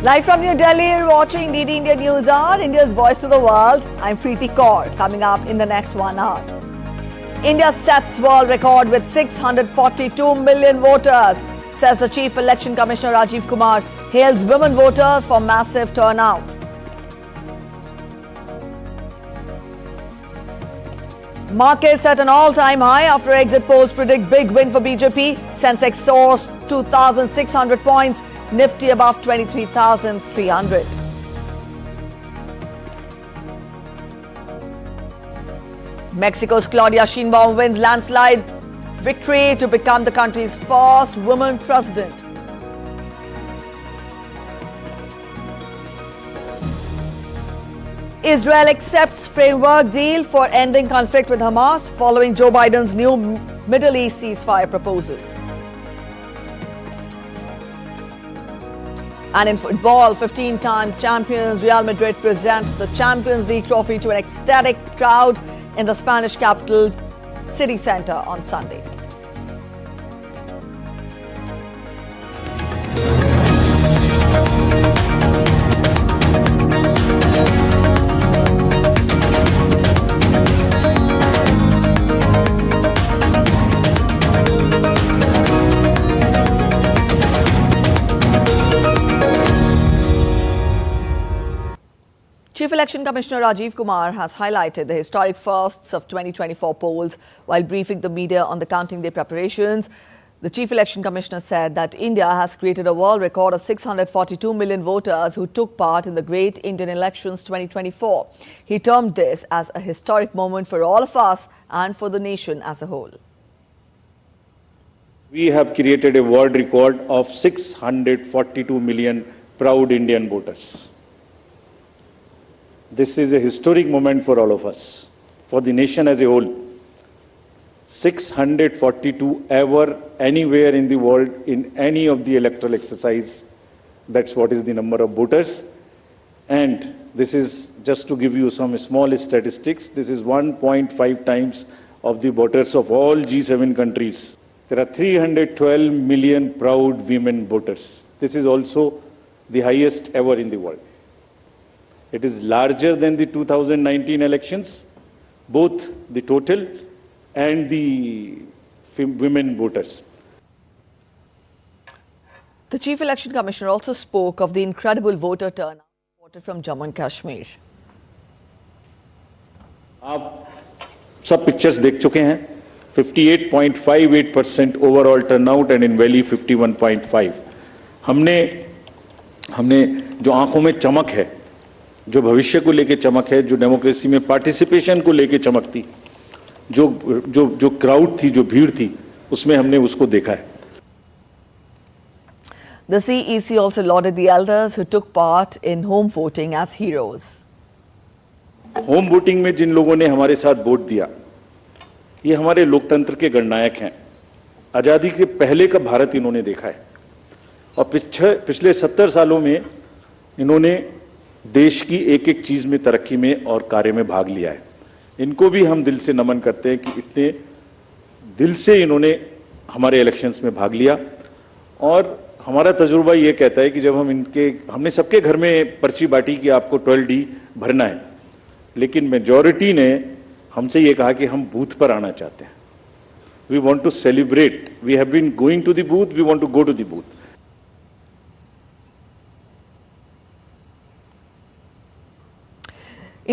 Live from New Delhi, you're watching DD India News Hour, India's voice to the world. I'm Preeti Kaur. Coming up in the next 1 hour. India sets world record with 642 million voters, says the Chief Election Commissioner Rajiv Kumar. Hails women voters for massive turnout. Markets at an all-time high after exit polls predict big win for BJP. Sensex soars 2,600 points. Nifty above 23,300. Mexico's Claudia Sheinbaum wins landslide victory to become the country's first woman president. Israel accepts framework deal for ending conflict with Hamas following Joe Biden's new Middle East ceasefire proposal. And in football, 15-time champions Real Madrid presents the Champions League trophy to an ecstatic crowd in the Spanish capital's city centre on Sunday. Chief Election Commissioner Rajiv Kumar has highlighted the historic firsts of 2024 polls while briefing the media on the counting day preparations. The Chief Election Commissioner said that India has created a world record of 642 million voters who took part in the Great Indian Elections 2024. He termed this as a historic moment for all of us and for the nation as a whole. We have created a world record of 642 million proud Indian voters. This is a historic moment for all of us, for the nation as a whole. 642 ever, anywhere in the world, in any of the electoral exercise. That's what is the number of voters. And this is, just to give you some small statistics, this is 1.5 times of the voters of all G7 countries. There are 312 million proud women voters. This is also the highest ever in the world. It is larger than the 2019 elections, both the total and the women voters. The Chief Election Commissioner also spoke of the incredible voter turnout reported from Jammu and Kashmir. आप सब pictures देख चुके हैं. 58.58% overall turnout and in Valley 51.5. हमने जो आंखों में चमक है, जो भविष्य को लेके चमक है, जो डेमोक्रेसी में पार्टिसिपेशन को लेके चमक थी, जो क्राउड थी, जो भीड़ थी, उसमें हमने उसको देखा है. The CEC also lauded the elders who took part in home voting as heroes. Home voting में जिन लोगों ने हमारे साथ वोट दिया, ये हमारे लोकतंत्र के गणनायक हैं. आजादी से पहले का भारत इन्होंने देखा है और पिछले 70 सालों में इन्होंने देश की एक एक चीज में तरक्की में और कार्य में भाग लिया है. इनको भी हम दिल से नमन करते हैं कि इतने दिल से इन्होंने हमारे इलेक्शंस में भाग लिया. और हमारा तजुर्बा ये कहता है कि जब हमने सबके घर में पर्ची बांटी कि आपको 12D भरना है, लेकिन मेजॉरिटी ने हमसे ये कहा कि हम बूथ पर आना चाहते हैं. We want to celebrate. We have been going to the booth. We want to go to the booth.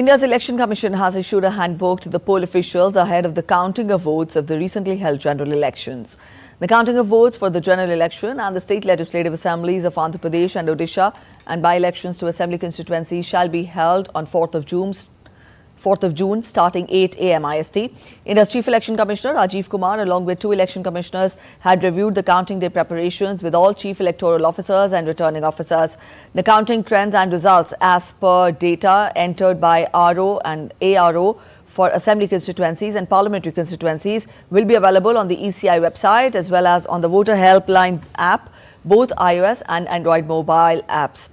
India's Election Commission has issued a handbook to the poll officials ahead of the counting of votes of the recently held general elections. The counting of votes for the general election and the state legislative assemblies of Andhra Pradesh and Odisha and by-elections to assembly constituencies shall be held on 4th of June starting 8 a.m. IST. India's Chief Election Commissioner Rajiv Kumar, along with 2 election commissioners, had reviewed the counting day preparations with all chief electoral officers and returning officers. The counting trends and results as per data entered by RO and ARO for assembly constituencies and parliamentary constituencies will be available on the ECI website as well as on the Voter Helpline app, both iOS and Android mobile apps.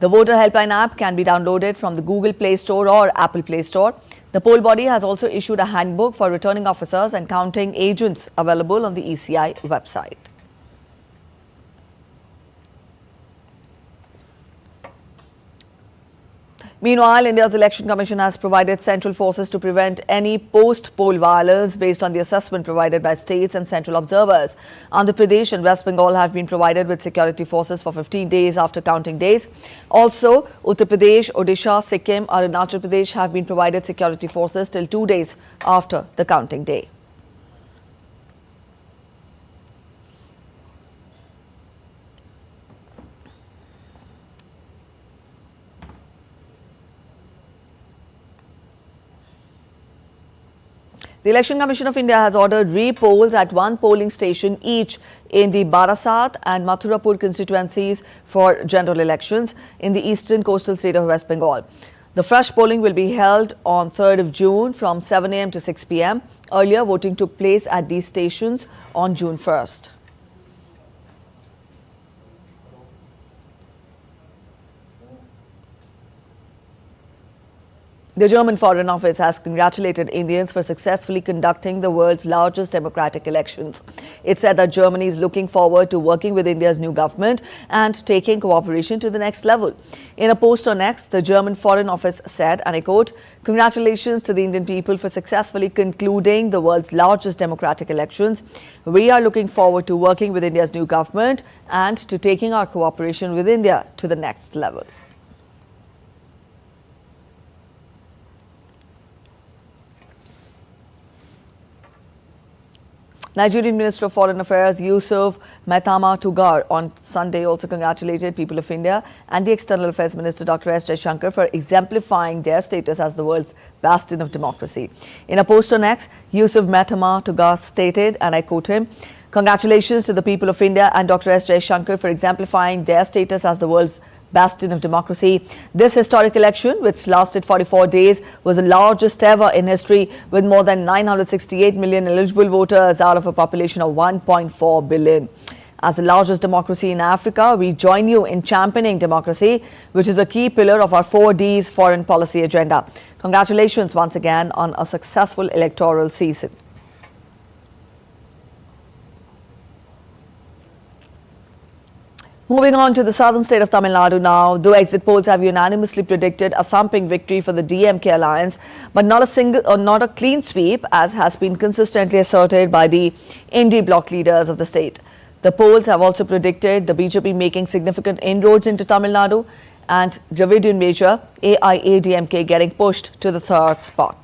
The Voter Helpline app can be downloaded from the Google Play Store or Apple Play Store. The poll body has also issued a handbook for returning officers and counting agents available on the ECI website. Meanwhile, India's Election Commission has provided central forces to prevent any post-poll violence based on the assessment provided by states and central observers. Andhra Pradesh and West Bengal have been provided with security forces for 15 days after counting days. Also, Uttar Pradesh, Odisha, Sikkim, Arunachal Pradesh have been provided security forces till 2 days after the counting day. The Election Commission of India has ordered re-polls at one polling station each in the Barasat and Mathurapur constituencies for general elections in the eastern coastal state of West Bengal. The fresh polling will be held on 3rd of June from 7 a.m. to 6 p.m. Earlier, voting took place at these stations on June 1st. The German Foreign Office has congratulated Indians for successfully conducting the world's largest democratic elections. It said that Germany is looking forward to working with India's new government and taking cooperation to the next level. In a post on X, the German Foreign Office said, and I quote, "Congratulations to the Indian people for successfully concluding the world's largest democratic elections. We are looking forward to working with India's new government and to taking our cooperation with India to the next level." Nigerian Minister of Foreign Affairs Yusuf Maitama Tugar on Sunday also congratulated people of India and the External Affairs Minister Dr. S. Jaishankar for exemplifying their status as the world's bastion of democracy. In a post on X, Yusuf Maitama Tugar stated, and I quote him, "Congratulations to the people of India and Dr. S. Jaishankar for exemplifying their status as the world's bastion of democracy. This historic election, which lasted 44 days, was the largest ever in history with more than 968 million eligible voters out of a population of 1.4 billion. As the largest democracy in Africa, we join you in championing democracy, which is a key pillar of our 4Ds foreign policy agenda. Congratulations once again on a successful electoral season." Moving on to the southern state of Tamil Nadu now, though exit polls have unanimously predicted a thumping victory for the DMK alliance, but not a clean sweep, as has been consistently asserted by the ND bloc leaders of the state. The polls have also predicted the BJP making significant inroads into Tamil Nadu and Dravidian major AIADMK getting pushed to the third spot.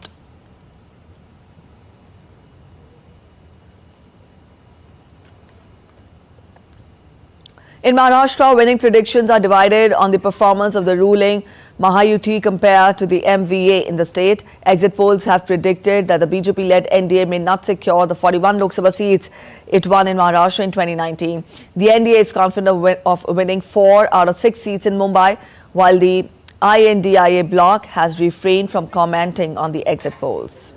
In Maharashtra, winning predictions are divided on the performance of the ruling Mahayuti compared to the MVA in the state. Exit polls have predicted that the BJP-led NDA may not secure the 41 Lok Sabha seats it won in Maharashtra in 2019. The NDA is confident of winning 4 out of 6 seats in Mumbai, while the INDIA bloc has refrained from commenting on the exit polls.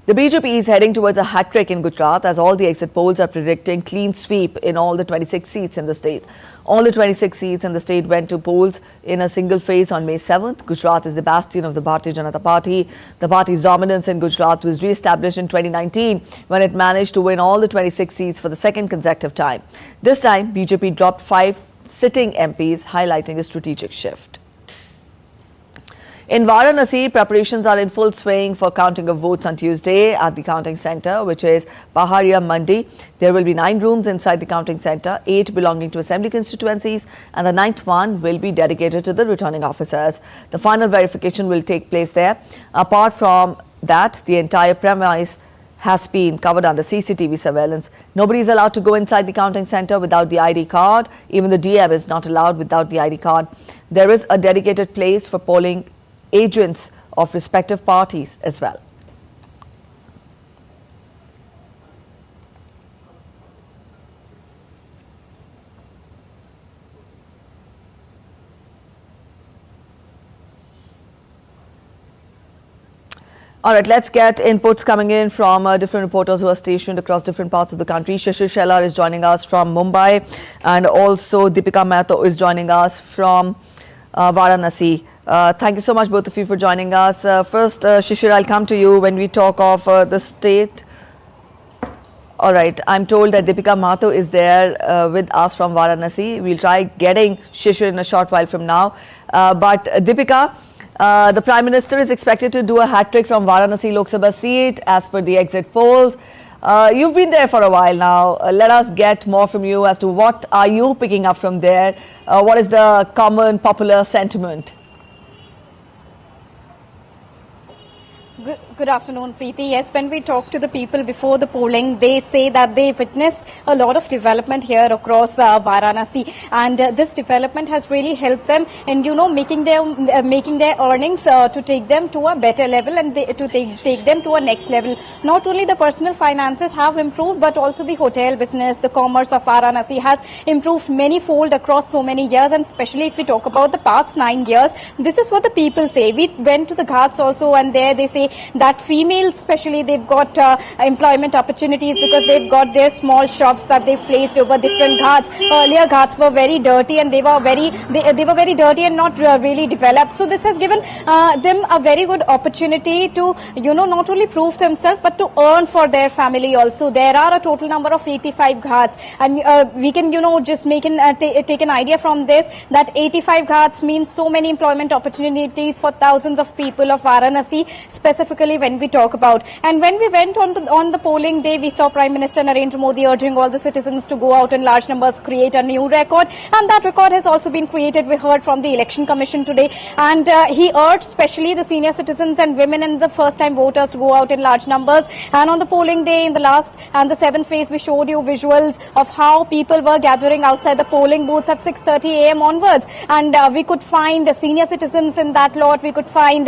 The BJP is heading towards a hat-trick in Gujarat, as all the exit polls are predicting clean sweep in all the 26 seats in the state. All the 26 seats in the state went to polls in a single phase on May 7th. Gujarat is the bastion of the Bharatiya Janata Party. The party's dominance in Gujarat was re-established in 2019 when it managed to win all the 26 seats for the second consecutive time. This time, BJP dropped 5 sitting MPs, highlighting a strategic shift. In Varanasi, preparations are in full swing for counting of votes on Tuesday at the counting centre, which is Paharia Mandi. There will be 9 rooms inside the counting centre, 8 belonging to assembly constituencies, and the 9th one will be dedicated to the returning officers. The final verification will take place there. Apart from that, the entire premise has been covered under CCTV surveillance. Nobody is allowed to go inside the counting centre without the ID card. Even the DM is not allowed without the ID card. There is a dedicated place for polling agents of respective parties as well. All right, let's get inputs coming in from different reporters who are stationed across different parts of the country. Shishir Shelar is joining us from Mumbai, and also Deepika Mehta is joining us from Varanasi. Thank you so much, both of you, for joining us. First, Shishir, I'll come to you when we talk of the state All right, I'm told that Deepika Mato is there with us from Varanasi. We'll try getting Shishir in a short while from now. But Deepika, the Prime Minister is expected to do a hat-trick from Varanasi Lok Sabha seat as per the exit polls. You've been there for a while now. Let us get more from you as to what are you picking up from there? What is the common popular sentiment? Good afternoon, Preeti. Yes, when we talk to the people before the polling, they say that they witnessed a lot of development here across Varanasi, and this development has really helped them in, making their earnings to take them to a better level and to take them to a next level. Not only the personal finances have improved, but also the hotel business, the commerce of Varanasi has improved many-fold across so many years, and especially if we talk about the past 9 years, this is what the people say. We went to the Ghats also, and there they say that females especially, they've got employment opportunities because they've got their small shops that they've placed over different ghats. Earlier ghats were very dirty, and they were very dirty and not really developed. So this has given them a very good opportunity to not only prove themselves but to earn for their family also. There are a total number of 85 ghats, and we can just take an idea from this that 85 ghats means so many employment opportunities for thousands of people of Varanasi, specifically when we talk about. And when we went on the polling day, we saw Prime Minister Narendra Modi urging all the citizens to go out in large numbers, create a new record, and that record has also been created. We heard from the Election Commission today, and he urged especially the senior citizens and women and the first-time voters to go out in large numbers. And on the polling day, in the last and the 7th phase, we showed you visuals of how people were gathering outside the polling booths at 6:30 a.m. onwards, and we could find senior citizens in that lot. We could find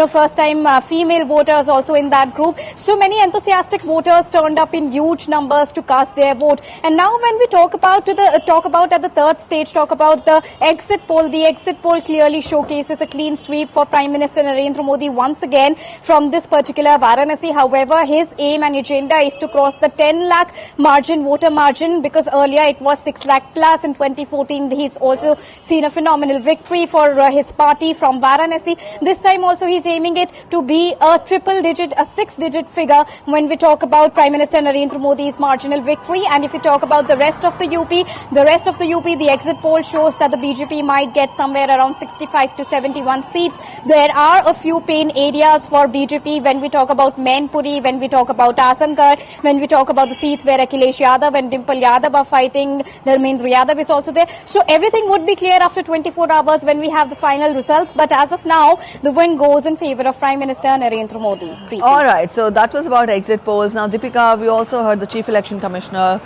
first-time female voters also in that group. So many enthusiastic voters turned up in huge numbers to cast their vote. And now when we talk about at the third stage, talk about the exit poll. The exit poll clearly showcases a clean sweep for Prime Minister Narendra Modi once again from this particular Varanasi. However, his aim and agenda is to cross the 10 lakh voter margin, because earlier it was 6 lakh plus. In 2014, he's also seen a phenomenal victory for his party from Varanasi. This time also he's aiming it to be a a 6-digit figure when we talk about Prime Minister Narendra Modi's marginal victory. And if we talk about the rest of the UP, the exit poll shows that the BJP might get somewhere around 65 to 71 seats. There are a few pain areas for BJP when we talk about Mainpuri, when we talk about Azamgarh, when we talk about the seats where Akhilesh Yadav and Dimple Yadav are fighting. Dharmendra Yadav is also there. So everything would be clear after 24 hours when we have the final results. But as of now, the win goes in favor of Prime Minister Narendra Modi. All right, so that was about exit polls. Now, Deepika, we also heard the Chief Election Commissioner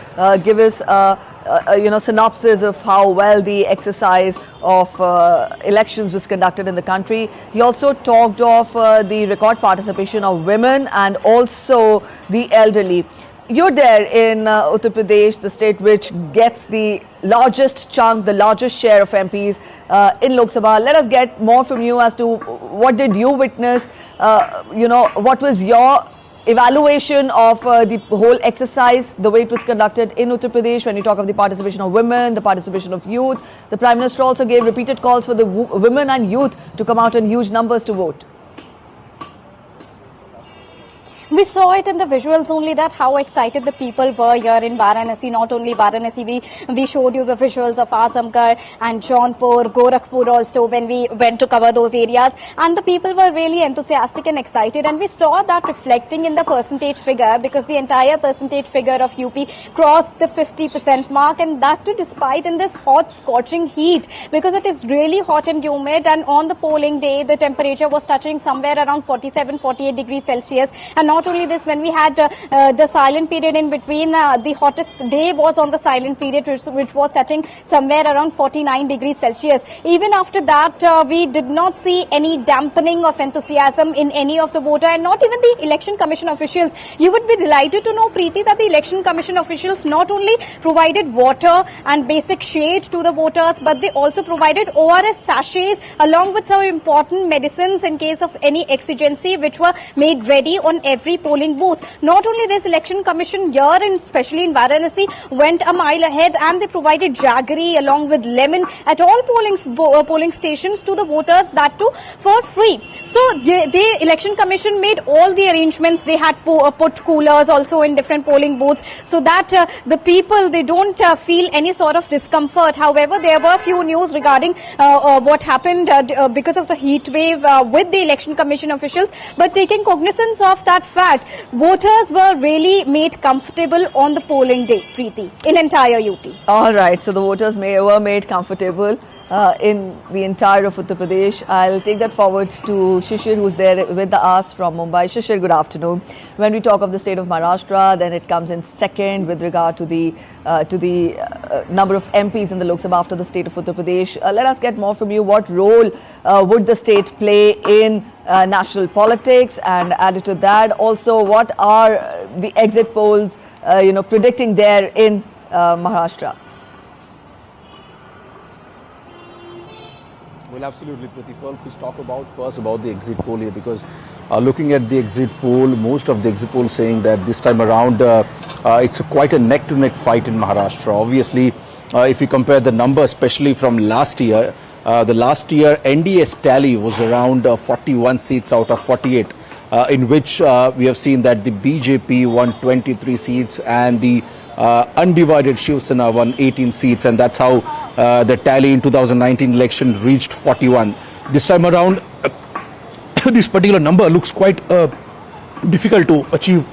give us synopsis of how well the exercise of elections was conducted in the country. He also talked of the record participation of women and also the elderly. You're there in Uttar Pradesh, the state which gets the largest chunk, the largest share of MPs in Lok Sabha. Let us get more from you as to what did you witness, what was your evaluation of the whole exercise, the way it was conducted in Uttar Pradesh when you talk of the participation of women, the participation of youth. The Prime Minister also gave repeated calls for the women and youth to come out in huge numbers to vote. We saw it in the visuals only that how excited the people were here in Varanasi. Not only Varanasi, we showed you the visuals of Azamgarh and Jaunpur, Gorakhpur also when we went to cover those areas. And the people were really enthusiastic and excited. And we saw that reflecting in the percentage figure, because the entire percentage figure of UP crossed the 50% mark. And that too despite in this hot scorching heat, because it is really hot and humid. And on the polling day, the temperature was touching somewhere around 47-48 degrees Celsius. And not only this, when we had the silent period in between, the hottest day was on the silent period, which was touching somewhere around 49 degrees Celsius. Even after that, we did not see any dampening of enthusiasm in any of the voter, and not even the Election Commission officials. You would be delighted to know, Preeti, that the Election Commission officials not only provided water and basic shade to the voters, but they also provided ORS sachets along with some important medicines in case of any exigency, which were made ready on every free polling booths. Not only this, Election Commission here, especially in Varanasi, went a mile ahead and they provided jaggery along with lemon at all polling stations to the voters, that too for free. So the Election Commission made all the arrangements. They had put coolers also in different polling booths so that the people, they don't feel any sort of discomfort. However, there were few news regarding what happened because of the heat wave with the Election Commission officials. But taking cognizance of that fact, voters were really made comfortable on the polling day, Preeti, in entire UP. All right, so the voters were made comfortable in the entire of Uttar Pradesh. I'll take that forward to Shishir, who's there with us from Mumbai. Shishir, good afternoon. When we talk of the state of Maharashtra, then it comes in second with regard to the number of MPs in the Lok Sabha after the state of Uttar Pradesh. Let us get more from you. What role would the state play in national politics? And added to that, also, what are the exit polls, predicting there in Maharashtra? Well, absolutely, Pratik. If we talk first about the exit poll here, because looking at the exit poll, most of the exit polls saying that this time around it's quite a neck-to-neck fight in Maharashtra. Obviously, if we compare the number, especially from last year, the last year NDA's tally was around 41 seats out of 48, in which we have seen that the BJP won 23 seats and the undivided Shiv Sena won 18 seats, and that's how the tally in 2019 election reached 41. This time around, this particular number looks quite difficult to achieve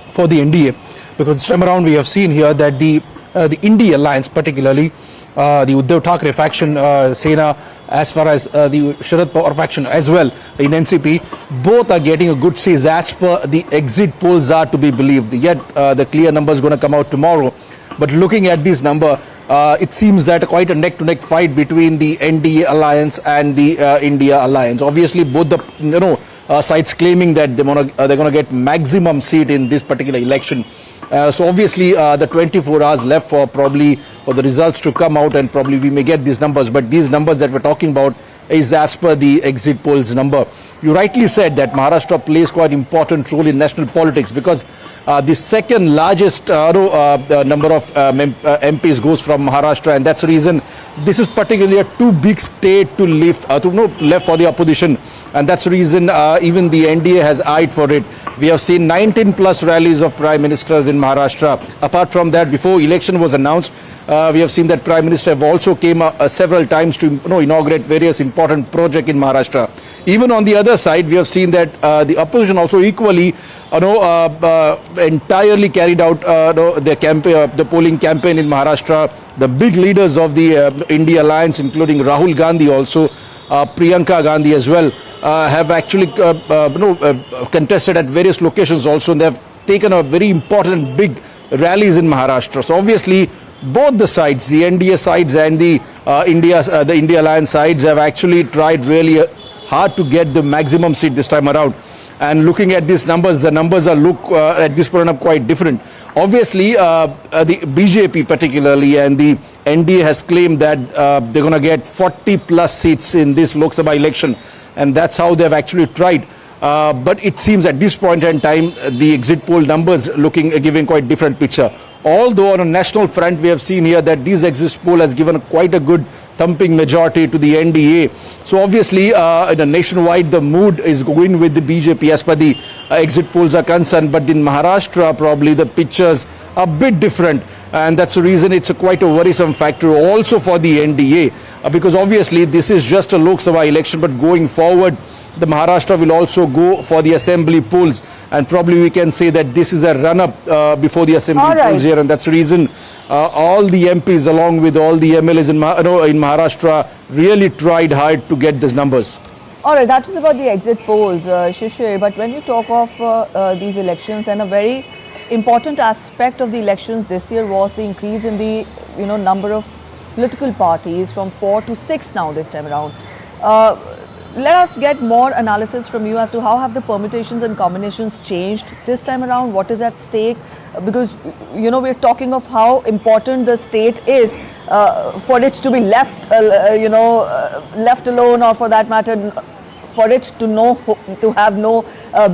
for the NDA, because this time around we have seen here that the India alliance, particularly the Uddhav Thackeray faction, Sena, as far as the Sharad Pawar faction as well in NCP, both are getting a good seat as per the exit polls are to be believed. Yet the clear number is going to come out tomorrow. But looking at this number, it seems that quite a neck-to-neck fight between the NDA alliance and the India alliance. Obviously, both the sides claiming that they're going to get maximum seat in this particular election. So obviously the 24 hours left for the results to come out, and probably we may get these numbers. But these numbers that we're talking about is as per the exit polls number. You rightly said that Maharashtra plays quite important role in national politics, because the second largest number of MPs goes from Maharashtra, and that's the reason this is particularly a too big state to leave left for the opposition, and that's the reason even the NDA has eyed for it. We have seen 19 plus rallies of prime ministers in Maharashtra. Apart from that, before election was announced, we have seen that Prime Minister have also came several times to inaugurate various important projects in Maharashtra. Even on the other side, we have seen that the opposition also equally entirely carried out the polling campaign in Maharashtra. The big leaders of the India alliance, including Rahul Gandhi, also Priyanka Gandhi as well, have actually contested at various locations also, and they have taken a very important big rallies in Maharashtra. So obviously, both the sides, the NDA sides and the India alliance sides, have actually tried really hard to get the maximum seat this time around. And looking at these numbers, the numbers are at this point up quite different. Obviously, the BJP particularly and the NDA has claimed that they're going to get 40 plus seats in this Lok Sabha election, and that's how they've actually tried. But it seems at this point in time, the exit poll numbers giving quite different picture. Although on a national front, we have seen here that this exit poll has given quite a good thumping majority to the NDA. So obviously, in a nationwide, the mood is going with the BJP as per the exit polls are concerned. But in Maharashtra, probably the pictures are a bit different. And that's the reason it's quite a worrisome factor also for the NDA. Because obviously, this is just a Lok Sabha election, but going forward, the Maharashtra will also go for the assembly polls, and probably we can say that this is a run-up before the assembly polls here, and that's the reason all the MPs along with all the MLAs in Maharashtra really tried hard to get these numbers. All right, that was about the exit polls, Shishir. But when you talk of these elections, then a very important aspect of the elections this year was the increase in the number of political parties from 4 to 6 now this time around. Let us get more analysis from you as to how have the permutations and combinations changed this time around. What is at stake? Because we're talking of how important the state is for it to be left alone, or for that matter, for it to have no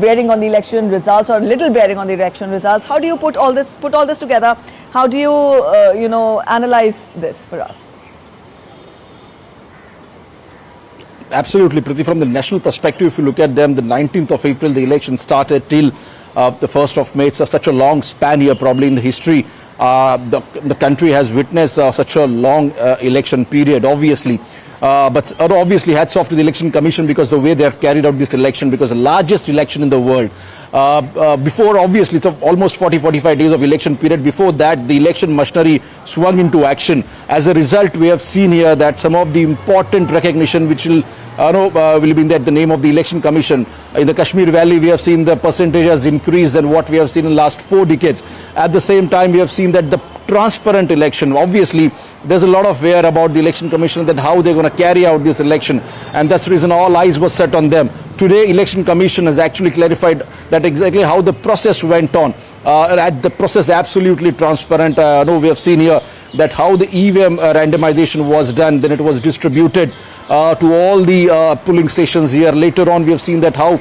bearing on the election results or little bearing on the election results. How do you put all this together? How do you analyze this for us? Absolutely, Priti. From the national perspective, if you look at them, the 19th of April, the election started till the 1st of May. It's such a long span here, probably in the history. The country has witnessed such a long election period, obviously. But obviously, hats off to the Election Commission because the way they have carried out this election, because the largest election in the world. Before, obviously, it's almost 40-45 days of election period. Before that, the election machinery swung into action. As a result, we have seen here that some of the important recognition which will be in the name of the Election Commission. In the Kashmir Valley, we have seen the percentage has increased than what we have seen in the last 4 decades. At the same time, we have seen that the transparent election, obviously, there's a lot of fear about the Election Commission, that how they're going to carry out this election, and that's the reason all eyes were set on them. Today, Election Commission has actually clarified that exactly how the process went on. The process absolutely transparent. We have seen here that how the EVM randomization was done, then it was distributed to all the polling stations here. Later on, we have seen that how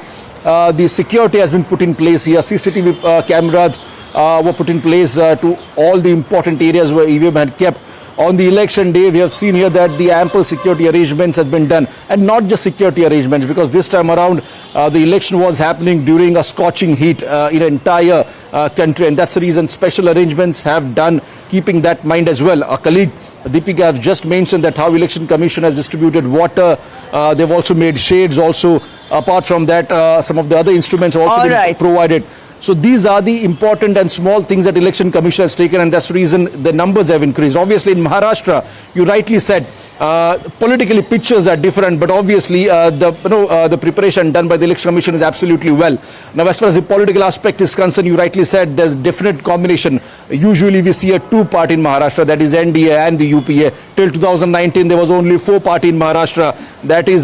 the security has been put in place here. CCTV cameras were put in place to all the important areas where EVM had kept. On the election day, we have seen here that the ample security arrangements have been done, and not just security arrangements, because this time around the election was happening during a scorching heat in the entire country, and that's the reason special arrangements have done, keeping that mind as well. Our colleague Deepika has just mentioned that how Election Commission has distributed water. They've also made shades also. Apart from that, some of the other instruments have also been provided. So these are the important and small things that Election Commission has taken, and that's the reason the numbers have increased. Obviously, in Maharashtra, you rightly said, politically pictures are different, but obviously the preparation done by the Election Commission is absolutely well. Now, as far as the political aspect is concerned, you rightly said there's definite combination. Usually, we see a two-party in Maharashtra, that is NDA and the UPA. Till 2019, there was only 4-party in Maharashtra. That is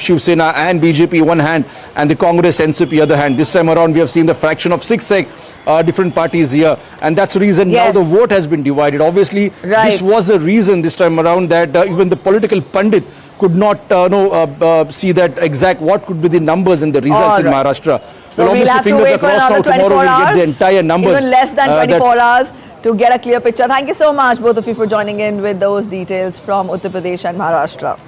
Shiv Sena and BJP one hand, and the Congress NCP other hand. This time around, we have seen the fraction of 6 different parties here, and that's the reason now the vote has been divided. Obviously, this was the reason this time around that even the political pundit could not see that exact what could be the numbers and the results in Maharashtra. So we'll have to wait for another 24 hours, we'll get the entire numbers, even less than 24 hours, to get a clear picture. Thank you so much, both of you, for joining in with those details from Uttar Pradesh and Maharashtra.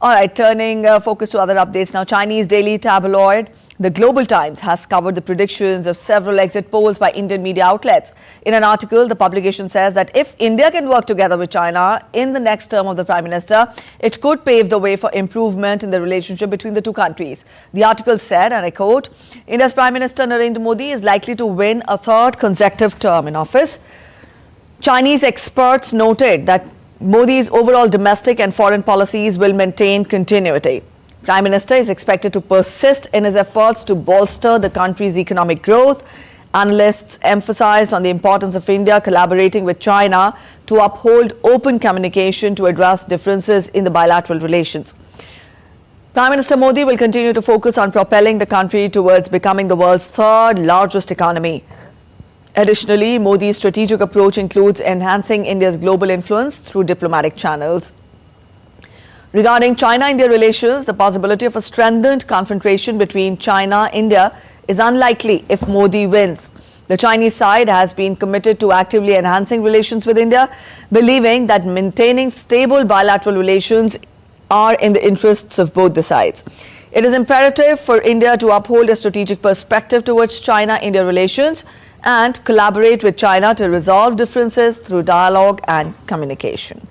All right, turning focus to other updates now. Chinese daily tabloid The Global Times has covered the predictions of several exit polls by Indian media outlets. In an article, the publication says that if India can work together with China in the next term of the Prime Minister, it could pave the way for improvement in the relationship between the two countries. The article said, and I quote, India's Prime Minister Narendra Modi is likely to win a third consecutive term in office. Chinese experts noted that Modi's overall domestic and foreign policies will maintain continuity. Prime Minister is expected to persist in his efforts to bolster the country's economic growth. Analysts emphasized on the importance of India collaborating with China to uphold open communication to address differences in the bilateral relations. Prime Minister Modi will continue to focus on propelling the country towards becoming the world's third largest economy. Additionally, Modi's strategic approach includes enhancing India's global influence through diplomatic channels. Regarding China-India relations, the possibility of a strengthened confrontation between China and India is unlikely if Modi wins. The Chinese side has been committed to actively enhancing relations with India, believing that maintaining stable bilateral relations are in the interests of both the sides. It is imperative for India to uphold a strategic perspective towards China-India relations and collaborate with China to resolve differences through dialogue and communication.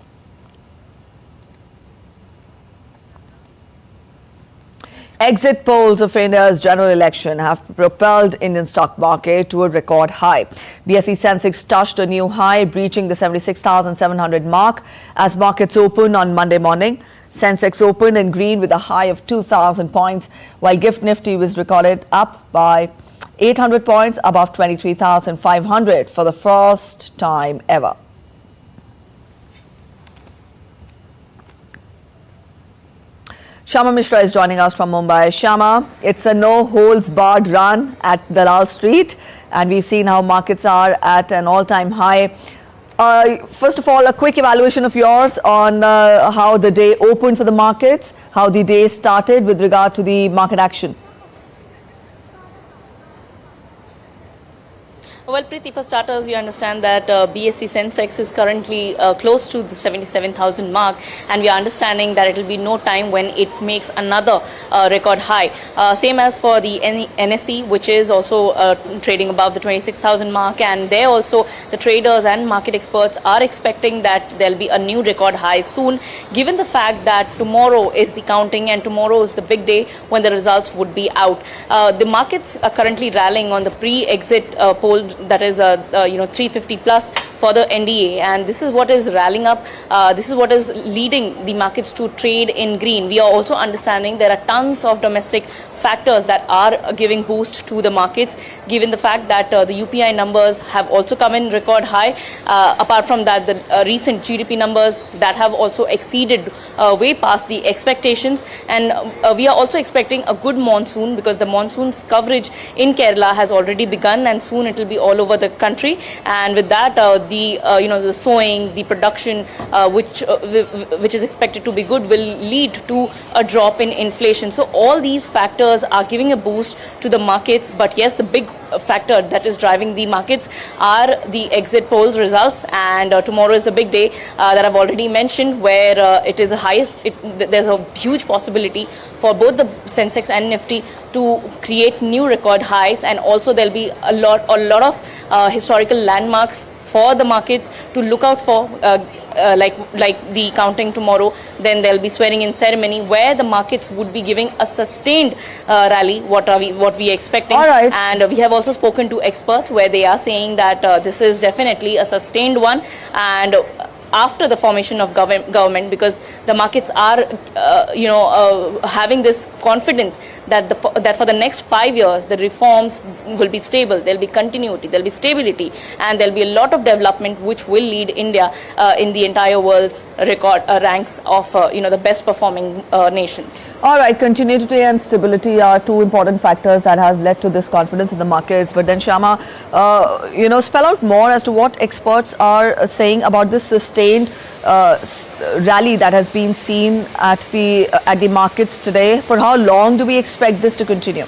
Exit polls of India's general election have propelled Indian stock market to a record high. BSE Sensex touched a new high, breaching the 76,700 mark as markets opened on Monday morning. Sensex opened in green with a high of 2,000 points, while Gift Nifty was recorded up by 800 points above 23,500 for the first time ever. Shama Mishra is joining us from Mumbai. Shama, it's a no-holds-barred run at Dalal Street, and we've seen how markets are at an all-time high. First of all, a quick evaluation of yours on how the day opened for the markets, how the day started with regard to the market action. Well, Preeti, for starters, we understand that BSE Sensex is currently close to the 77,000 mark, and we are understanding that it will be no time when it makes another record high. Same as for the NSE, which is also trading above the 26,000 mark, and there also the traders and market experts are expecting that there will be a new record high soon, given the fact that tomorrow is the counting and tomorrow is the big day when the results would be out. The markets are currently rallying on the pre-exit poll, that is 350 plus for the NDA, and this is what is rallying up. This is what is leading the markets to trade in green. We are also understanding there are tons of domestic factors that are giving boost to the markets, given the fact that the UPI numbers have also come in record high. Apart from that, the recent GDP numbers that have also exceeded way past the expectations, and we are also expecting a good monsoon, because the monsoon's coverage in Kerala has already begun, and soon it will be all over the country. And with that, the sowing, the production, which is expected to be good, will lead to a drop in inflation. So all these factors are giving a boost to the markets. But yes, the big factor that is driving the markets are the exit polls results, and tomorrow is the big day that I've already mentioned, where it is the highest. There's a huge possibility for both the Sensex and Nifty to create new record highs, and also there'll be a lot of historical landmarks for the markets to look out for, like the counting tomorrow. Then there'll be swearing in ceremony, where the markets would be giving a sustained rally. What we are expecting. All right. And we have also spoken to experts, where they are saying that this is definitely a sustained one, and after the formation of government, because the markets are having this confidence that for the next 5 years the reforms will be stable, there'll be continuity, there'll be stability, and there'll be a lot of development which will lead India in the entire world's record ranks of the best performing nations. All right, continuity and stability are two important factors that has led to this confidence in the markets. But then, Shyama, spell out more as to what experts are saying about this sustained rally that has been seen at the markets today. For how long do we expect this to continue?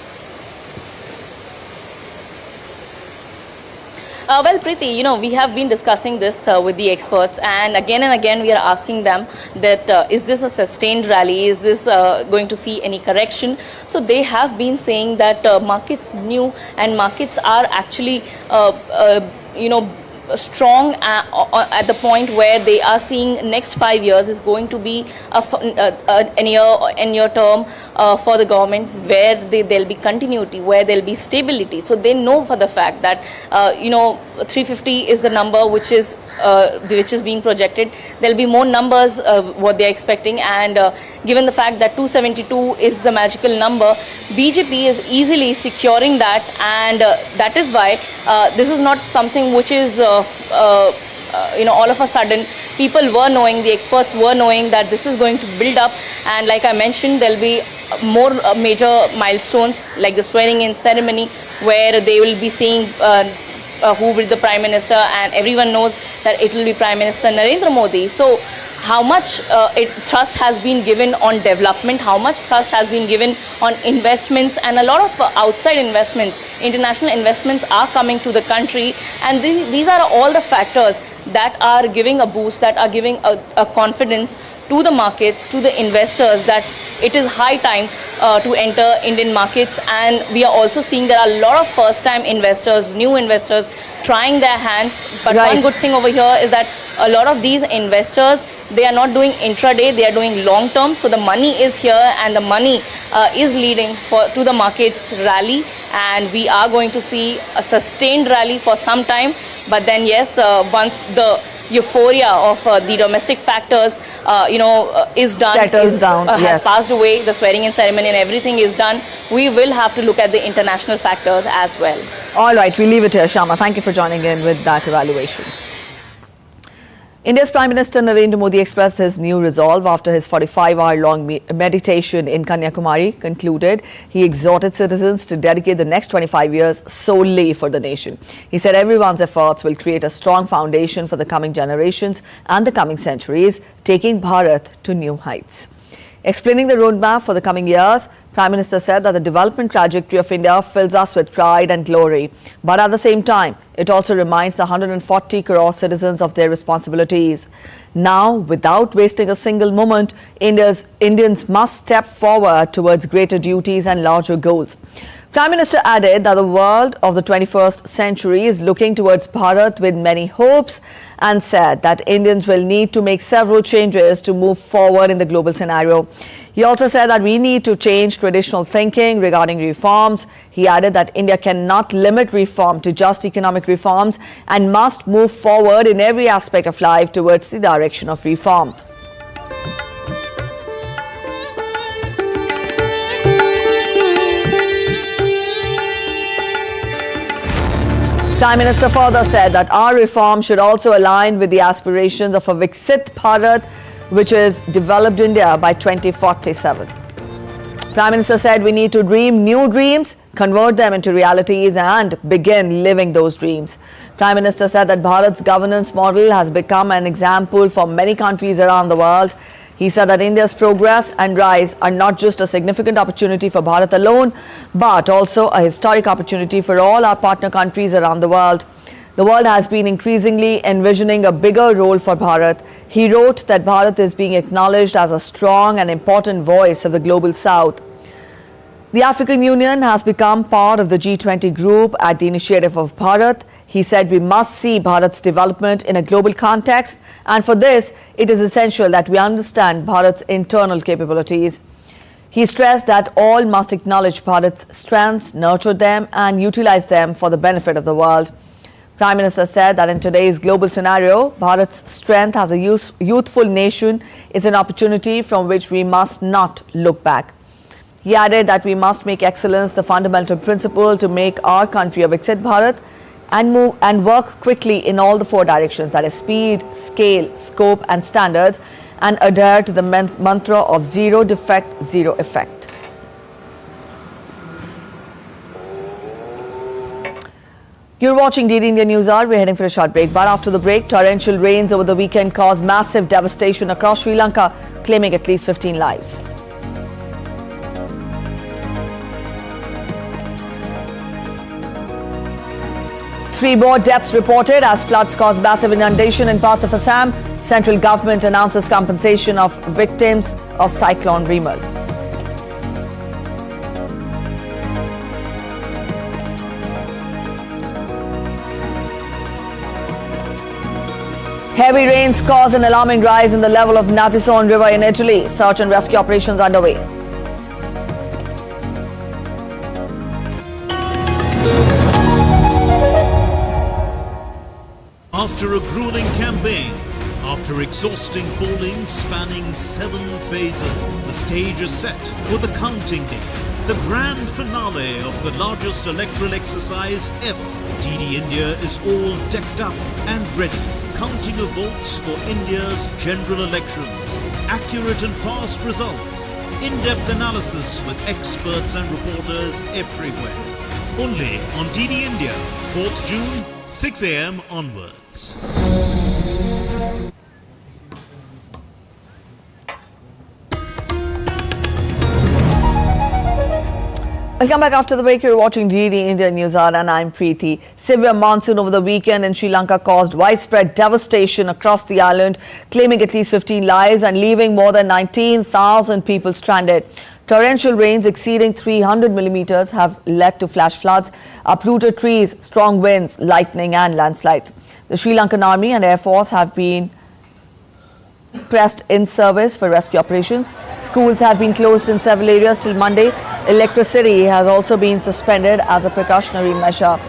Well, Preeti, we have been discussing this with the experts, and again we are asking them that is this a sustained rally? Is this going to see any correction? So they have been saying that markets new and markets are actually, strong at the point where they are seeing next 5 years is going to be a year term for the government, where there'll be continuity, where there'll be stability. So they know for the fact that 350 is the number which is being projected. There'll be more numbers what they're expecting, and given the fact that 272 is the magical number, BJP is easily securing that, and that is why this is not something which is all of a sudden. People were knowing, the experts were knowing that this is going to build up, and like I mentioned, there'll be more major milestones like the swearing in ceremony, where they will be seeing who will be the Prime Minister, and everyone knows that it will be Prime Minister Narendra Modi. So how much thrust has been given on development, how much thrust has been given on investments, and a lot of outside investments, international investments are coming to the country, and these are all the factors that are giving a boost, that are giving a confidence to the markets, to the investors, that it is high time to enter Indian markets. And we are also seeing there are a lot of first-time investors, new investors trying their hands. But right. One good thing over here is that a lot of these investors, they are not doing intraday, they are doing long-term. So the money is here, and the money is leading to the markets rally, and we are going to see a sustained rally for some time. But then yes, once the euphoria of the domestic factors, is done, has passed away, the swearing in ceremony and everything is done, we will have to look at the international factors as well. All right, we leave it here, Shyama. Thank you for joining in with that evaluation. India's Prime Minister Narendra Modi expressed his new resolve after his 45-hour-long meditation in Kanyakumari concluded. He exhorted citizens to dedicate the next 25 years solely for the nation. He said everyone's efforts will create a strong foundation for the coming generations and the coming centuries, taking Bharat to new heights. Explaining the roadmap for the coming years, Prime Minister said that the development trajectory of India fills us with pride and glory. But at the same time, it also reminds the 140 crore citizens of their responsibilities. Now, without wasting a single moment, Indians must step forward towards greater duties and larger goals. Prime Minister added that the world of the 21st century is looking towards Bharat with many hopes and said that Indians will need to make several changes to move forward in the global scenario. He also said that we need to change traditional thinking regarding reforms. He added that India cannot limit reform to just economic reforms and must move forward in every aspect of life towards the direction of reforms. Prime Minister further said that our reform should also align with the aspirations of a Viksit Bharat, which is developed India by 2047. Prime Minister said we need to dream new dreams, convert them into realities and begin living those dreams. Prime Minister said that Bharat's governance model has become an example for many countries around the world. He said that India's progress and rise are not just a significant opportunity for Bharat alone, but also a historic opportunity for all our partner countries around the world. The world has been increasingly envisioning a bigger role for Bharat. He wrote that Bharat is being acknowledged as a strong and important voice of the global south. The African Union has become part of the G20 group at the initiative of Bharat. He said we must see Bharat's development in a global context, and for this, it is essential that we understand Bharat's internal capabilities. He stressed that all must acknowledge Bharat's strengths, nurture them, and utilize them for the benefit of the world. Prime Minister said that in today's global scenario, Bharat's strength as a youthful nation is an opportunity from which we must not look back. He added that we must make excellence the fundamental principle to make our country a Viksit Bharat and work quickly in all the four directions, that is speed, scale, scope and standards, and adhere to the mantra of zero defect, zero effect. You're watching DD India News Hour. We're heading for a short break, but after the break, torrential rains over the weekend caused massive devastation across Sri Lanka, claiming at least 15 lives. Three more deaths reported as floods caused massive inundation in parts of Assam. Central government announces compensation of victims of cyclone Remal. Heavy rains caused an alarming rise in the level of Natison River in Italy. Search and rescue operations underway. After a grueling campaign, after exhausting polling spanning 7 phases, the stage is set for the counting day, the grand finale of the largest electoral exercise ever. DD India is all decked up and ready, counting of votes for India's general elections. Accurate and fast results, in-depth analysis with experts and reporters everywhere. Only on DD India, 4th June, 6 a.m. onwards. Welcome back after the break. You're watching DD India News Hour and I'm Preeti. Severe monsoon over the weekend in Sri Lanka caused widespread devastation across the island, claiming at least 15 lives and leaving more than 19,000 people stranded. Torrential rains exceeding 300 millimeters have led to flash floods, uprooted trees, strong winds, lightning and landslides. The Sri Lankan Army and Air Force have been pressed in service for rescue operations. Schools have been closed in several areas till Monday. Electricity has also been suspended as a precautionary measure.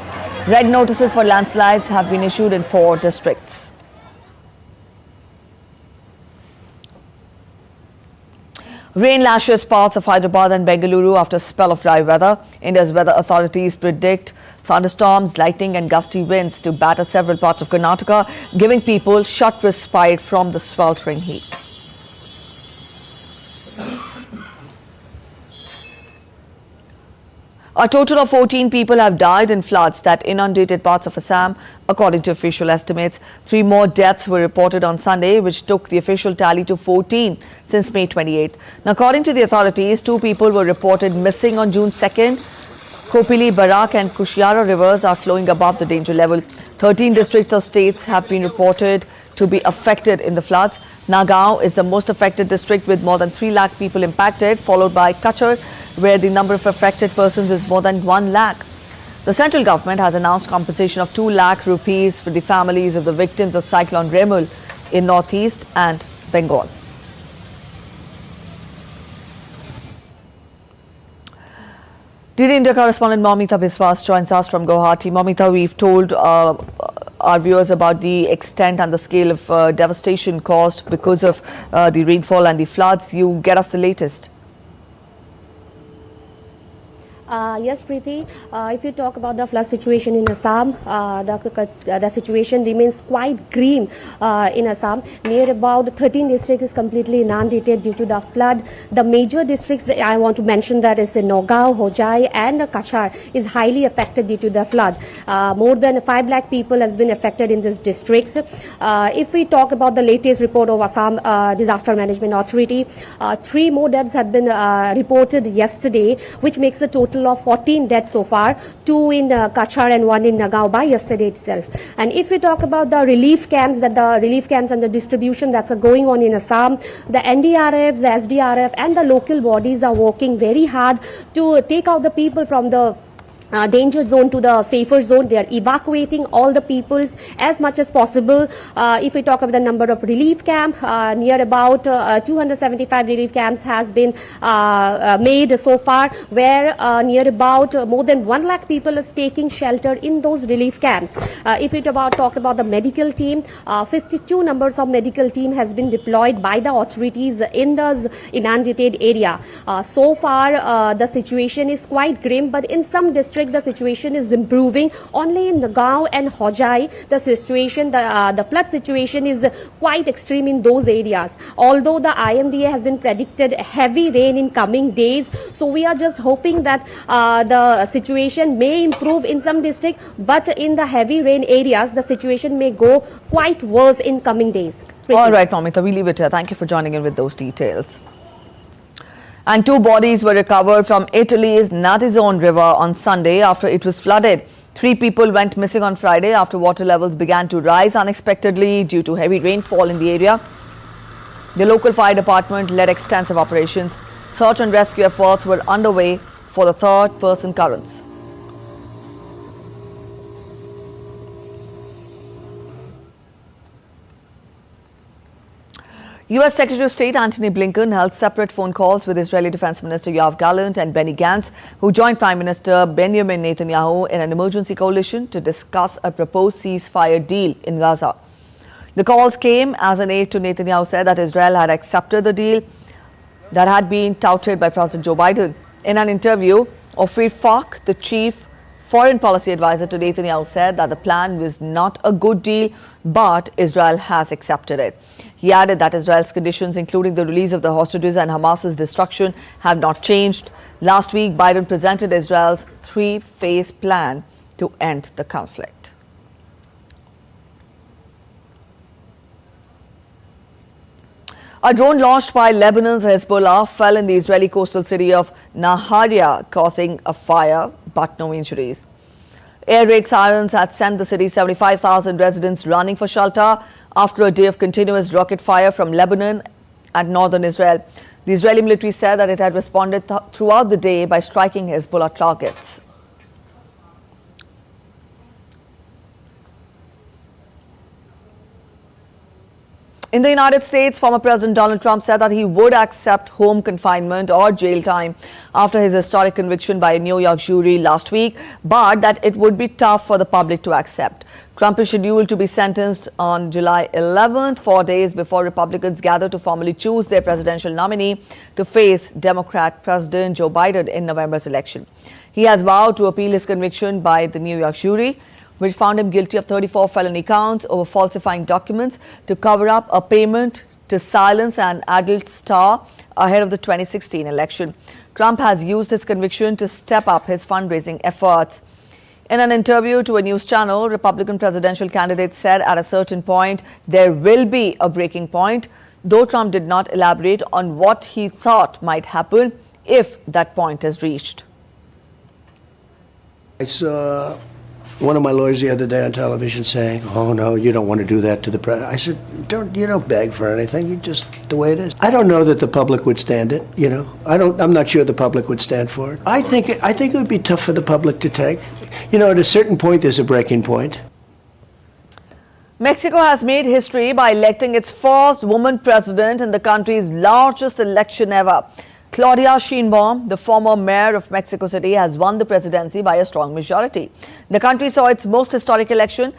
Red notices for landslides have been issued in 4 districts. Rain lashes parts of Hyderabad and Bengaluru after a spell of dry weather. India's weather authorities predict thunderstorms, lightning and gusty winds to batter several parts of Karnataka, giving people short respite from the sweltering heat. A total of 14 people have died in floods that inundated parts of Assam, according to official estimates. 3 more deaths were reported on Sunday, which took the official tally to 14 since May 28th. Now, according to the authorities, 2 people were reported missing on June 2nd. Kopili, Barak and Kushiara rivers are flowing above the danger level. 13 districts or states have been reported to be affected in the floods. Nagaon is the most affected district with more than 3 lakh people impacted, followed by Kachar, where the number of affected persons is more than 1 lakh. The central government has announced compensation of 2 lakh rupees for the families of the victims of Cyclone Remul in northeast and Bengal. DD India correspondent Momita Biswas joins us from Guwahati. Momita, we've told our viewers about the extent and the scale of devastation caused because of the rainfall and the floods. You get us the latest. Yes, Preeti. If you talk about the flood situation in Assam, the situation remains quite grim in Assam. Near about 13 districts is completely inundated due to the flood. The major districts that I want to mention that is Nagaon, Hojai and Kachar is highly affected due to the flood. More than 5 lakh people has been affected in these districts. If we talk about the latest report of Assam Disaster Management Authority, 3 more deaths have been reported yesterday, which makes a total of 14 deaths so far, 2 in Kachar and 1 in Nagaon by yesterday itself. And if we talk about the relief camps and the distribution that's going on in Assam, the NDRFs, the SDRF and the local bodies are working very hard to take out the people from the danger zone to the safer zone. They are evacuating all the peoples as much as possible. If we talk about the number of relief camp, near about 275 relief camps has been made so far, where near about more than 1 lakh people is taking shelter in those relief camps. If we talk about the medical team, 52 numbers of medical team has been deployed by the authorities in the inundated area. So far, the situation is quite grim, but in some districts the situation is improving. Only in Nagaon and Hojai, the flood situation is quite extreme in those areas. Although the IMDA has been predicted heavy rain in coming days, so we are just hoping that the situation may improve in some districts, but in the heavy rain areas, the situation may go quite worse in coming days. All right, Momita, we leave it here. Thank you for joining in with those details. And 2 bodies were recovered from Italy's Natizone River on Sunday after it was flooded. 3 people went missing on Friday after water levels began to rise unexpectedly due to heavy rainfall in the area. The local fire department led extensive operations. Search and rescue efforts were underway for the 3rd-person occurrence. U.S. Secretary of State Antony Blinken held separate phone calls with Israeli Defense Minister Yoav Gallant and Benny Gantz, who joined Prime Minister Benjamin Netanyahu in an emergency coalition to discuss a proposed ceasefire deal in Gaza. The calls came as an aide to Netanyahu said that Israel had accepted the deal that had been touted by President Joe Biden. In an interview, Ophir Falk, the chief foreign policy advisor to Netanyahu, said that the plan was not a good deal, but Israel has accepted it. He added that Israel's conditions, including the release of the hostages and Hamas's destruction, have not changed. Last week, Biden presented Israel's 3-phase plan to end the conflict. A drone launched by Lebanon's Hezbollah fell in the Israeli coastal city of Nahariya, causing a fire, but no injuries. Air raid sirens had sent the city's 75,000 residents running for shelter after a day of continuous rocket fire from Lebanon and northern Israel. The Israeli military said that it had responded throughout the day by striking Hezbollah targets. In the United States, former President Donald Trump said that he would accept home confinement or jail time after his historic conviction by a New York jury last week, but that it would be tough for the public to accept. Trump is scheduled to be sentenced on July 11th, 4 days before Republicans gather to formally choose their presidential nominee to face Democrat President Joe Biden in November's election. He has vowed to appeal his conviction by the New York jury, which found him guilty of 34 felony counts over falsifying documents to cover up a payment to silence an adult star ahead of the 2016 election. Trump has used his conviction to step up his fundraising efforts. In an interview to a news channel, Republican presidential candidate said at a certain point there will be a breaking point, though Trump did not elaborate on what he thought might happen if that point is reached. I saw one of my lawyers the other day on television saying, "Oh no, you don't want to do that to the president." I said, you don't beg for anything. You just the way it is. I don't know that the public would stand it. I'm not sure the public would stand for it. I think it would be tough for the public to take. At a certain point, there's a breaking point. Mexico has made history by electing its first woman president in the country's largest election ever. Claudia Sheinbaum, the former mayor of Mexico City, has won the presidency by a strong majority. The country saw its most historic election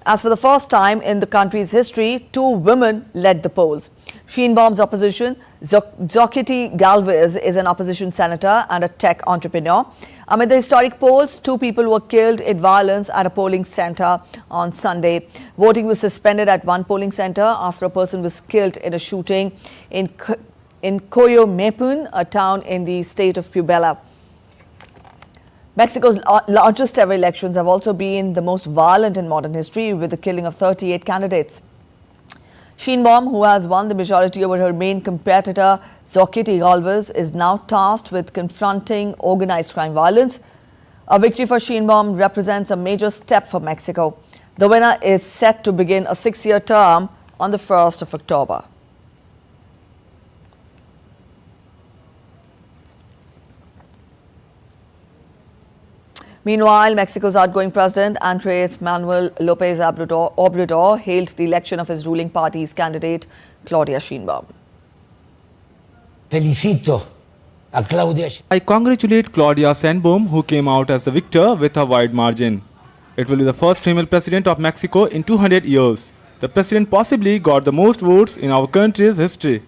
as for the first time in the country's history, 2 women led the polls. Sheinbaum's opposition, Xochitl Galvez, is an opposition senator and a tech entrepreneur. Amid the historic polls, 2 people were killed in violence at a polling center on Sunday. Voting was suspended at one polling center after a person was killed in a shooting in Coyomepun, a town in the state of Puebla. Mexico's largest ever elections have also been the most violent in modern history, with the killing of 38 candidates. Sheinbaum, who has won the majority over her main competitor, Xochitl Galvez, is now tasked with confronting organized crime violence. A victory for Sheinbaum represents a major step for Mexico. The winner is set to begin a 6-year term on the 1st of October. Meanwhile, Mexico's outgoing president, Andrés Manuel López Obrador, hailed the election of his ruling party's candidate, Claudia Sheinbaum. Felicito a Claudia. I congratulate Claudia Sheinbaum, who came out as the victor with a wide margin. It will be the first female president of Mexico in 200 years. The president possibly got the most votes in our country's history.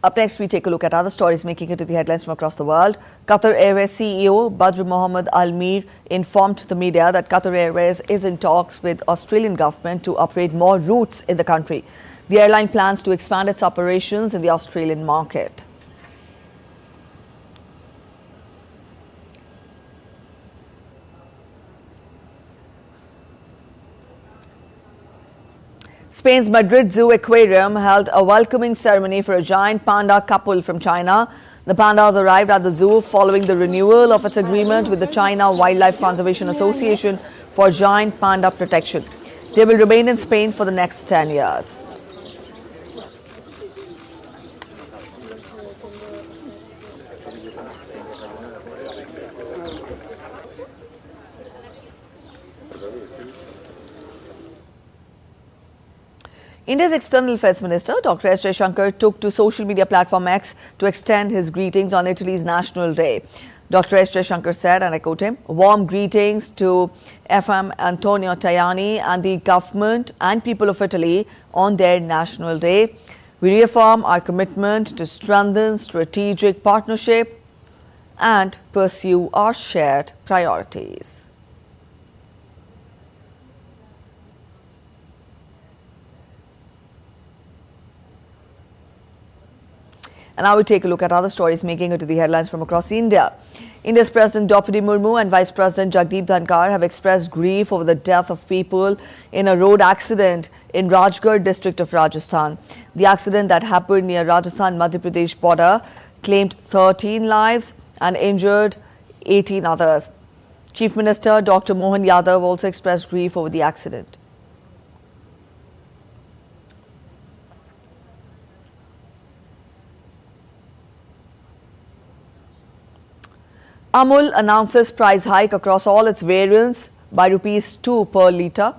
Up next, we take a look at other stories making it to the headlines from across the world. Qatar Airways CEO Badr Mohammed Al Mir informed the media that Qatar Airways is in talks with Australian government to operate more routes in the country. The airline plans to expand its operations in the Australian market. Spain's Madrid Zoo Aquarium held a welcoming ceremony for a giant panda couple from China. The pandas arrived at the zoo following the renewal of its agreement with the China Wildlife Conservation Association for giant panda protection. They will remain in Spain for the next 10 years. India's External Affairs Minister, Dr. S. Jaishankar, took to social media platform X to extend his greetings on Italy's National Day. Dr. S. Jaishankar said, and I quote him, "Warm greetings to FM Antonio Tajani and the government and people of Italy on their National Day. We reaffirm our commitment to strengthen strategic partnership and pursue our shared priorities." And now we take a look at other stories making it to the headlines from across India. India's President Draupadi Murmu and Vice President Jagdeep Dhankar have expressed grief over the death of people in a road accident in Rajgarh district of Rajasthan. The accident that happened near Rajasthan-Madhya Pradesh border claimed 13 lives and injured 18 others. Chief Minister Dr. Mohan Yadav also expressed grief over the accident. Amul announces price hike across all its variants by Rs 2 per litre.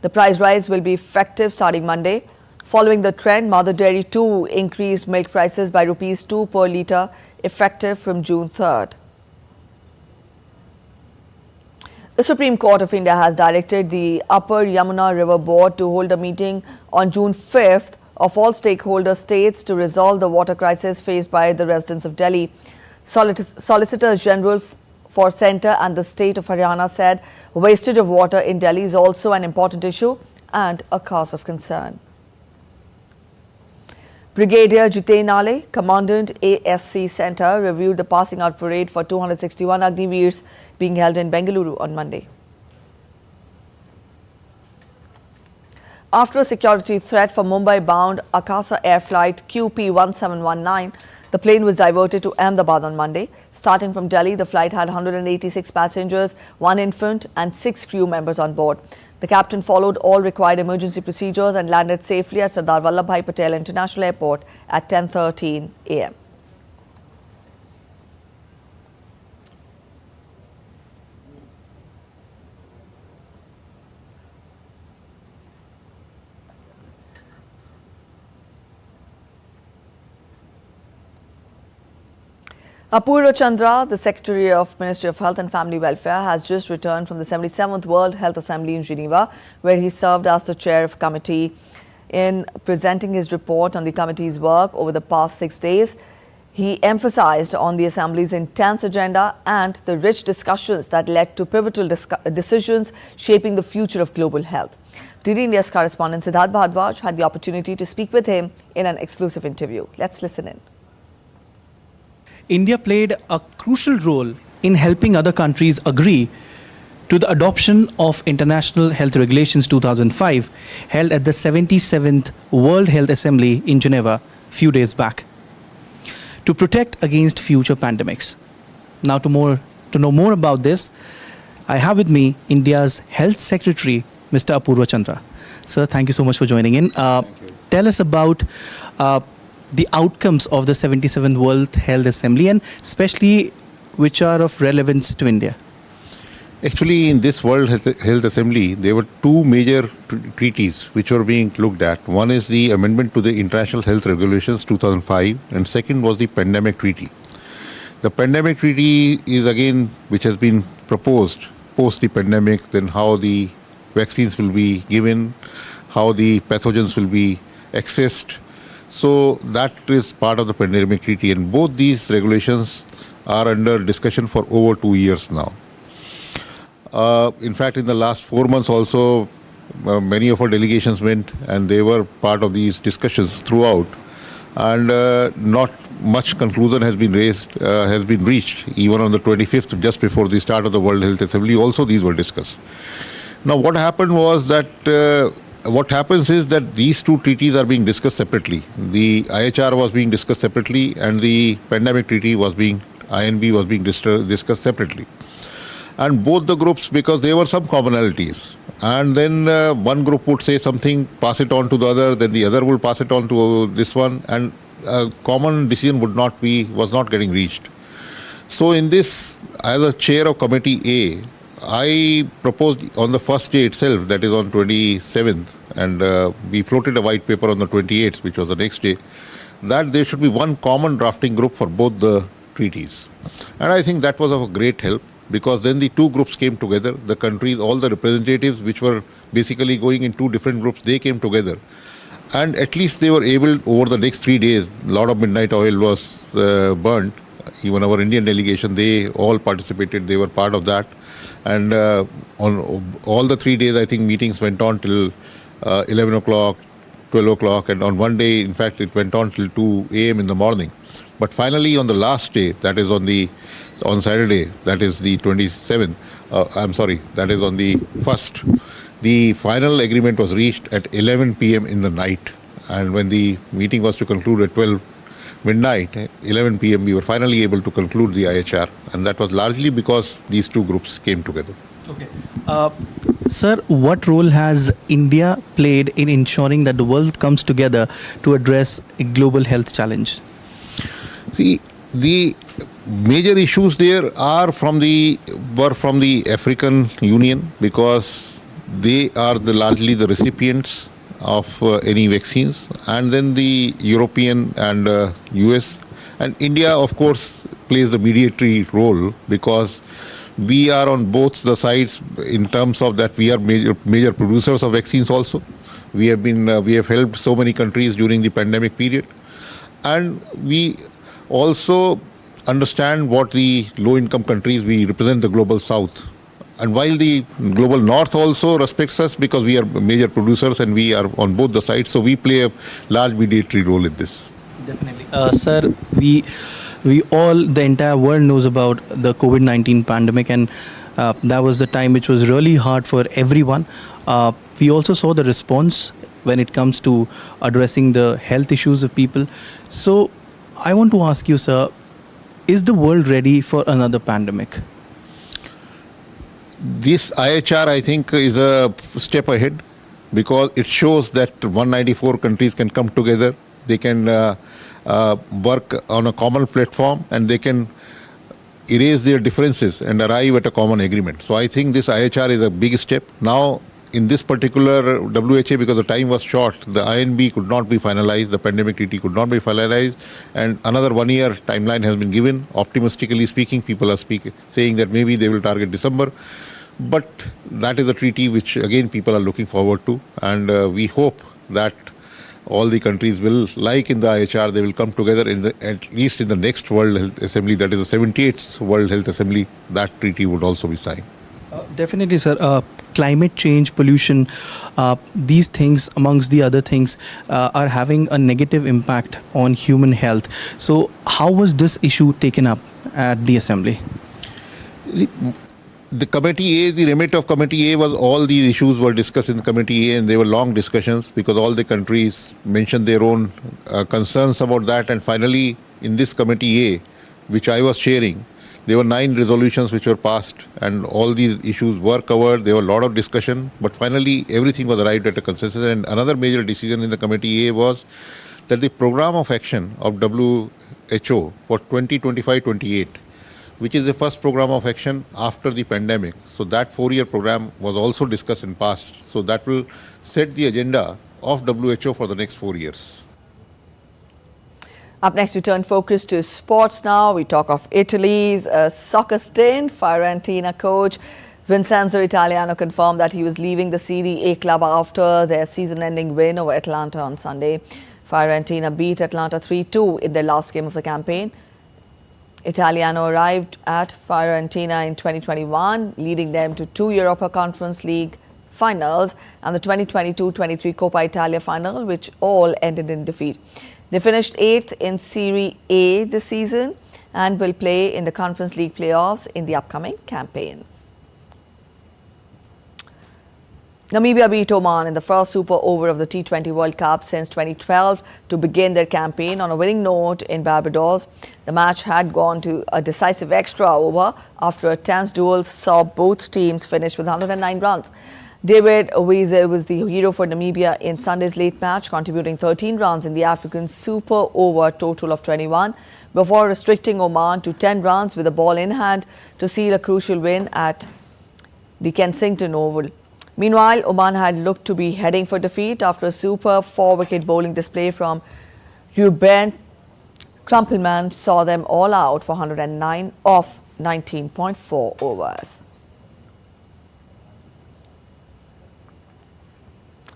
The price rise will be effective starting Monday. Following the trend, Mother Dairy too increased milk prices by rupees 2 per litre effective from June 3rd. The Supreme Court of India has directed the Upper Yamuna River Board to hold a meeting on June 5th of all stakeholder states to resolve the water crisis faced by the residents of Delhi. Solicitors General for Centre and the state of Haryana said wastage of water in Delhi is also an important issue and a cause of concern. Brigadier Jiten Nale, Commandant ASC Centre, reviewed the passing out parade for 261 Agniveers being held in Bengaluru on Monday. After a security threat for Mumbai-bound Akasa Air Flight QP1719, the plane was diverted to Ahmedabad on Monday. Starting from Delhi, the flight had 186 passengers, 1 infant and 6 crew members on board. The captain followed all required emergency procedures and landed safely at Sardar Vallabhbhai Patel International Airport at 10:13 a.m. Apurva Chandra, the Secretary of Ministry of Health and Family Welfare, has just returned from the 77th World Health Assembly in Geneva, where he served as the chair of committee. In presenting his report on the committee's work over the past 6 days, he emphasized on the Assembly's intense agenda and the rich discussions that led to pivotal decisions shaping the future of global health. DD India's correspondent Siddharth Bhardwaj had the opportunity to speak with him in an exclusive interview. Let's listen in. India played a crucial role in helping other countries agree to the adoption of International Health Regulations 2005 held at the 77th World Health Assembly in Geneva few days back to protect against future pandemics. Now to know more about this, I have with me India's Health Secretary, Mr. Apurva Chandra. Sir, thank you so much for joining in. Tell us about the outcomes of the 77th World Health Assembly and especially which are of relevance to India. Actually, in this World Health Assembly, there were two major treaties which were being looked at. One is the amendment to the International Health Regulations 2005 and second was the Pandemic Treaty. The Pandemic Treaty is again which has been proposed post the pandemic, then how the vaccines will be given, how the pathogens will be accessed. So that is part of the Pandemic Treaty and both these regulations are under discussion for over 2 years now. In fact, in the last 4 months also, many of our delegations went and they were part of these discussions throughout. And not much conclusion has been reached. Even on the 25th, just before the start of the World Health Assembly, also these were discussed. Now, what happened was that what happens is that these two treaties are being discussed separately. The IHR was being discussed separately and the Pandemic Treaty was being, INB was being discussed separately. And both the groups, because there were some commonalities. And then one group would say something, pass it on to the other, then the other will pass it on to this one, and a common decision was not getting reached. So in this, as a chair of Committee A, I proposed on the first day itself, that is on 27th, and we floated a white paper on the 28th, which was the next day, that there should be one common drafting group for both the treaties. And I think that was of a great help, because then the two groups came together, the countries, all the representatives which were basically going in two different groups, they came together. And at least they were able, over the next 3 days, a lot of midnight oil was burnt. Even our Indian delegation, they all participated, they were part of that. And on all the 3 days, I think meetings went on till 11 o'clock, 12 o'clock, and on one day, in fact, it went on till 2 a.m. in the morning. But finally, on the last day, that is on Saturday, that is the 27th, that is on the 1st, the final agreement was reached at 11 p.m. in the night. And when the meeting was to conclude at 12 midnight, 11 p.m., we were finally able to conclude the IHR. And that was largely because these two groups came together. Okay. Sir, what role has India played in ensuring that the world comes together to address a global health challenge? See, the major issues there were from the African Union, because they are largely the recipients of any vaccines, and then the European and US. And India, of course, plays the mediatory role because we are on both the sides in terms of that we are major producers of vaccines also. We have helped so many countries during the pandemic period, and we also understand what the low-income countries, we represent the global south. And while the global north also respects us because we are major producers and we are on both the sides, so we play a large mediatory role in this. Definitely. Sir, we all, the entire world knows about the COVID-19 pandemic, and that was the time which was really hard for everyone. We also saw the response when it comes to addressing the health issues of people. So I want to ask you, sir, is the world ready for another pandemic? This IHR, I think, is a step ahead because it shows that 194 countries can come together. They can work on a common platform and they can erase their differences and arrive at a common agreement. So I think this IHR is a big step. Now, in this particular WHA, because the time was short, the INB could not be finalized, the pandemic treaty could not be finalized, and another 1 year timeline has been given. Optimistically speaking, people are saying that maybe they will target December. But that is a treaty which, again, people are looking forward to, and we hope that all the countries will, like in the IHR, they will come together at least in the next World Health Assembly, that is the 78th World Health Assembly, that treaty would also be signed. Definitely, sir. Climate change, pollution, these things, amongst the other things, are having a negative impact on human health. So how was this issue taken up at the Assembly? The Committee A, the remit of Committee A was all these issues were discussed in Committee A, and they were long discussions because all the countries mentioned their own concerns about that. And finally, in this Committee A, which I was chairing, there were 9 resolutions which were passed, and all these issues were covered. There were a lot of discussion, but finally everything was arrived at a consensus. And another major decision in the Committee A was that the program of action of WHO for 2025-28, which is the first program of action after the pandemic. So that 4-year program was also discussed and passed. So that will set the agenda of WHO for the next 4 years. Up next, we turn focus to sports now. We talk of Italy's soccer stint. Fiorentina coach Vincenzo Italiano confirmed that he was leaving the Serie A club after their season-ending win over Atalanta on Sunday. Fiorentina beat Atalanta 3-2 in their last game of the campaign. Italiano arrived at Fiorentina in 2021, leading them to 2 Europa Conference League finals and the 2022-23 Coppa Italia final, which all ended in defeat. They finished 8th in Serie A this season and will play in the Conference League playoffs in the upcoming campaign. Namibia beat Oman in the first super over of the T20 World Cup since 2012 to begin their campaign on a winning note in Barbados. The match had gone to a decisive extra over after a tense duel saw both teams finish with 109 runs. David Owize was the hero for Namibia in Sunday's late match, contributing 13 runs in the African super over total of 21 before restricting Oman to 10 runs with the ball in hand to seal a crucial win at the Kensington Oval. Meanwhile, Oman had looked to be heading for defeat after a super 4-wicket bowling display from Ruben Crumpelman saw them all out for 109 off 19.4 overs.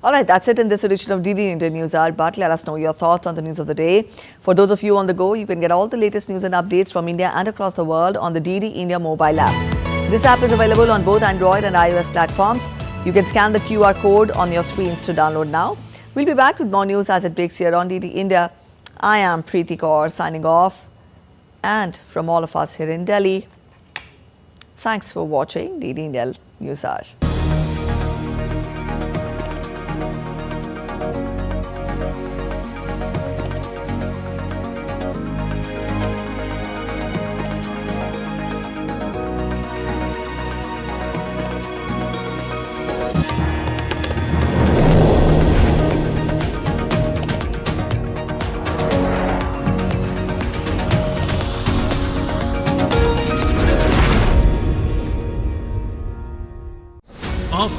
All right, that's it in this edition of DD India News Hour, but let us know your thoughts on the news of the day. For those of you on the go, you can get all the latest news and updates from India and across the world on the DD India mobile app. This app is available on both Android and iOS platforms. You can scan the QR code on your screens to download now. We'll be back with more news as it breaks here on DD India. I am Preeti Kaur signing off, and from all of us here in Delhi, thanks for watching DD India News Hour.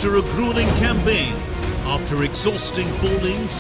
after a grueling campaign, after exhausting polling